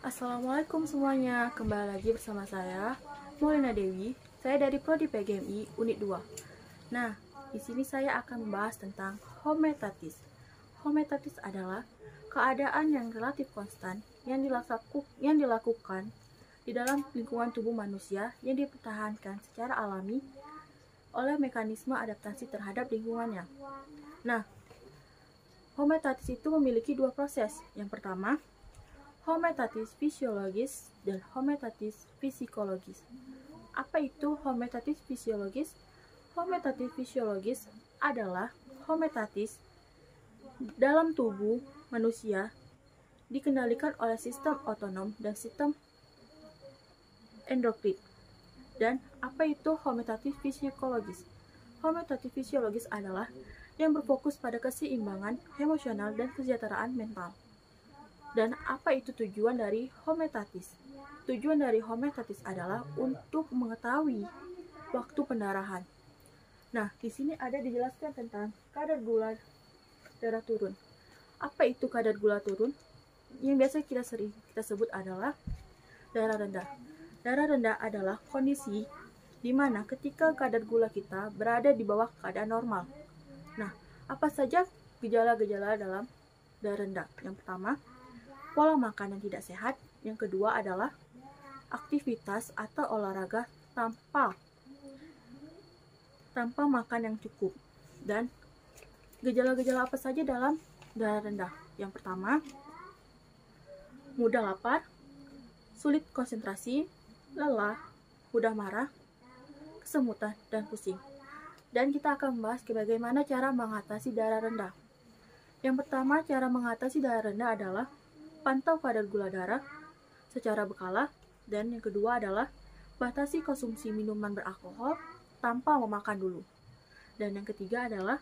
Assalamualaikum semuanya, kembali lagi bersama saya, Maulina Dewi. Saya dari Prodi PGMI Unit 2. Nah, di sini saya akan membahas tentang homeostatis. Homeostatis adalah keadaan yang relatif konstan yang dilakukan di dalam lingkungan tubuh manusia yang dipertahankan secara alami oleh mekanisme adaptasi terhadap lingkungannya. Nah, homeostatis itu memiliki dua proses. Yang pertama, homeostatis fisiologis dan homeostatis psikologis. Apa itu homeostatis fisiologis? Homeostatis fisiologis adalah homeostatis dalam tubuh manusia dikendalikan oleh sistem otonom dan sistem endokrin. Dan apa itu homeostatis psikologis? Homeostatis fisiologis adalah yang berfokus pada keseimbangan emosional dan kesejahteraan mental. Dan apa itu tujuan dari homeostatis? Tujuan dari homeostatis adalah untuk mengetahui waktu pendarahan. Nah, di sini ada dijelaskan tentang kadar gula darah turun. Apa itu kadar gula turun? Yang biasa kita sebut adalah darah rendah. Darah rendah adalah kondisi di mana ketika kadar gula kita berada di bawah keadaan normal. Nah, apa saja gejala-gejala dalam darah rendah? Yang pertama, pola makan yang tidak sehat. Yang kedua adalah aktivitas atau olahraga tanpa makan yang cukup. Dan gejala-gejala apa saja dalam darah rendah? Yang pertama, mudah lapar, sulit konsentrasi, lelah, mudah marah, kesemutan, dan pusing. Dan kita akan membahas bagaimana cara mengatasi darah rendah. Yang pertama, cara mengatasi darah rendah adalah pantau kadar gula darah secara berkala, dan yang kedua adalah batasi konsumsi minuman beralkohol tanpa memakan dulu. Dan yang ketiga adalah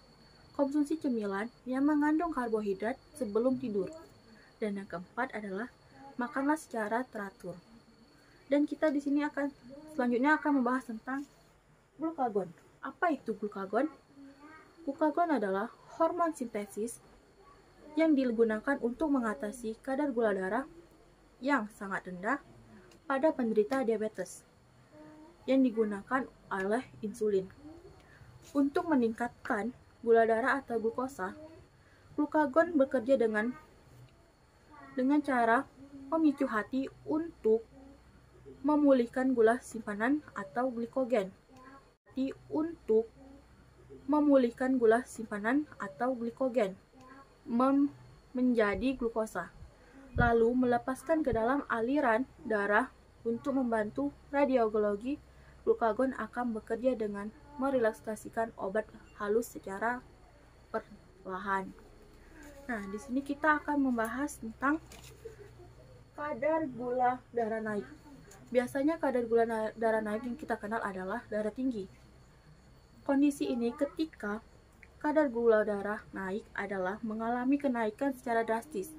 konsumsi cemilan yang mengandung karbohidrat sebelum tidur. Dan yang keempat adalah makanlah secara teratur. Dan kita di sini selanjutnya akan membahas tentang glukagon. Apa itu glukagon? Glukagon adalah hormon sintesis yang digunakan untuk mengatasi kadar gula darah yang sangat rendah pada penderita diabetes yang digunakan oleh insulin. Untuk meningkatkan gula darah atau glukosa, glukagon bekerja dengan cara memicu hati untuk memulihkan gula simpanan atau glikogen. Untuk memulihkan gula simpanan atau glikogen menjadi glukosa, lalu melepaskan ke dalam aliran darah. Untuk membantu radiologi, glukagon akan bekerja dengan merelaksasikan obat halus secara perlahan. Nah, di sini kita akan membahas tentang kadar gula darah naik. Biasanya kadar gula darah naik yang kita kenal adalah darah tinggi. Kondisi ini ketika kadar gula darah naik adalah mengalami kenaikan secara drastis.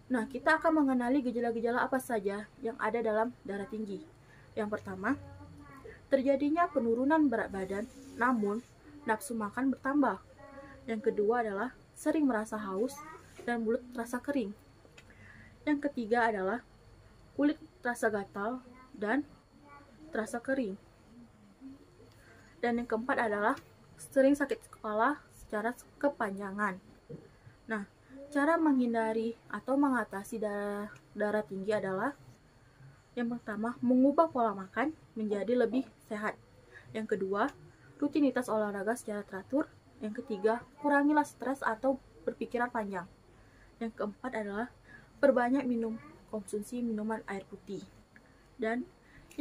Nah, kita akan mengenali gejala-gejala apa saja yang ada dalam darah tinggi. Yang pertama, terjadinya penurunan berat badan, namun nafsu makan bertambah. Yang kedua adalah sering merasa haus dan mulut terasa kering. Yang ketiga adalah kulit terasa gatal dan terasa kering. Dan yang keempat adalah sering sakit kepala secara kepanjangan. Nah, cara menghindari atau mengatasi darah tinggi adalah yang pertama, mengubah pola makan menjadi lebih sehat. Yang kedua, rutinitas olahraga secara teratur. Yang ketiga, kurangilah stres atau berpikiran panjang. Yang keempat adalah perbanyak konsumsi minuman air putih. Dan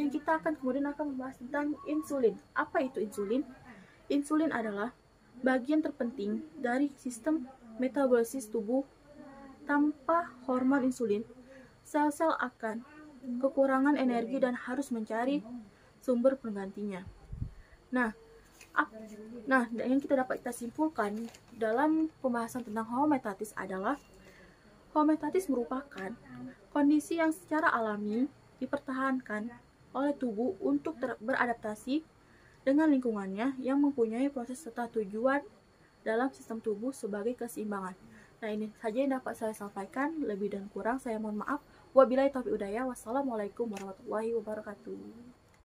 yang kita kemudian akan membahas tentang insulin. Apa itu insulin? Insulin adalah bagian terpenting dari sistem metabolisis tubuh. Tanpa hormon insulin, sel-sel akan kekurangan energi dan harus mencari sumber penggantinya. Nah, yang kita simpulkan dalam pembahasan tentang homeostatis adalah homeostatis merupakan kondisi yang secara alami dipertahankan oleh tubuh untuk beradaptasi dengan lingkungannya yang mempunyai proses serta tujuan dalam sistem tubuh sebagai keseimbangan. Nah, ini saja yang dapat saya sampaikan. Lebih dan kurang saya mohon maaf. Wabillahi taufiq hidayah. Wassalamualaikum warahmatullahi wabarakatuh.